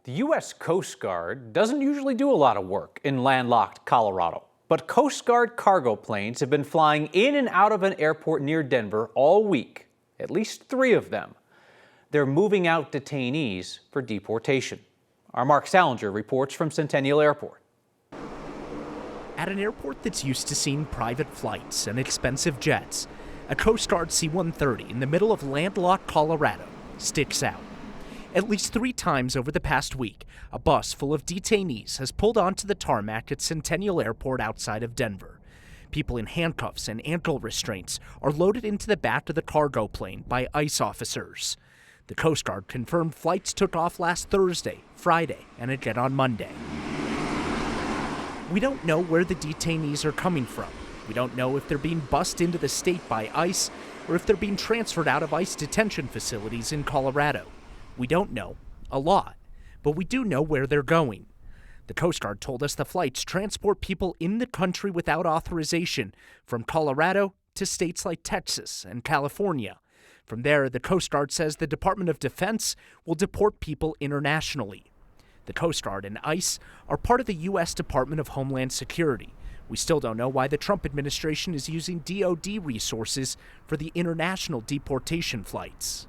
The U.S. Coast Guard doesn't usually do a lot of work in landlocked Colorado, but Coast Guard cargo planes have been flying in and out of an airport near Denver all week, at least 3 of them. They're moving out detainees for deportation. Our Mark Salinger reports from Centennial Airport. At an airport that's used to seeing private flights and expensive jets, a Coast Guard C-130 in the middle of landlocked Colorado sticks out. At least 3 times over the past week, a bus full of detainees has pulled onto the tarmac at Centennial Airport outside of Denver. People in handcuffs and ankle restraints are loaded into the back of the cargo plane by ICE officers. The Coast Guard confirmed flights took off last Thursday, Friday, and again on Monday. We don't know where the detainees are coming from. We don't know if they're being bussed into the state by ICE or if they're being transferred out of ICE detention facilities in Colorado. We don't know a lot, but we do know where they're going. The Coast Guard told us the flights transport people in the country without authorization from Colorado to states like Texas and California. From there, the Coast Guard says the Department of Defense will deport people internationally. The Coast Guard and ICE are part of the U.S. Department of Homeland Security. We still don't know why the Trump administration is using DoD resources for the international deportation flights.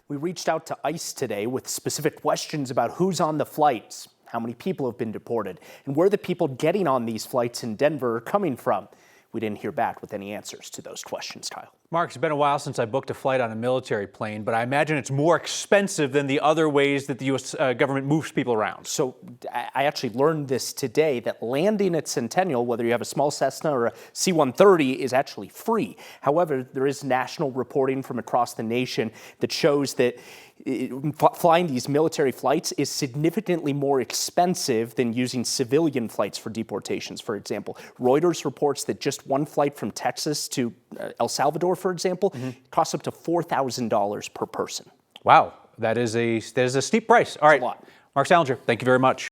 We reached out to ICE today with specific questions about who's on the flights, how many people have been deported, and where the people getting on these flights in Denver are coming from. We didn't hear back with any answers to those questions, Kyle. Mark, it's been a while since I booked a flight on a military plane, but I imagine it's more expensive than the other ways that the U.S. government moves people around. So I actually learned this today, that landing at Centennial, whether you have a small Cessna or a C-130, is actually free. However, there is national reporting from across the nation that shows that flying these military flights is significantly more expensive than using civilian flights for deportations. For example, Reuters reports that just one flight from Texas to El Salvador, for example, costs up to $4,000 per person. Wow, that is a steep price. All right, a lot. Mark Salinger, thank you very much.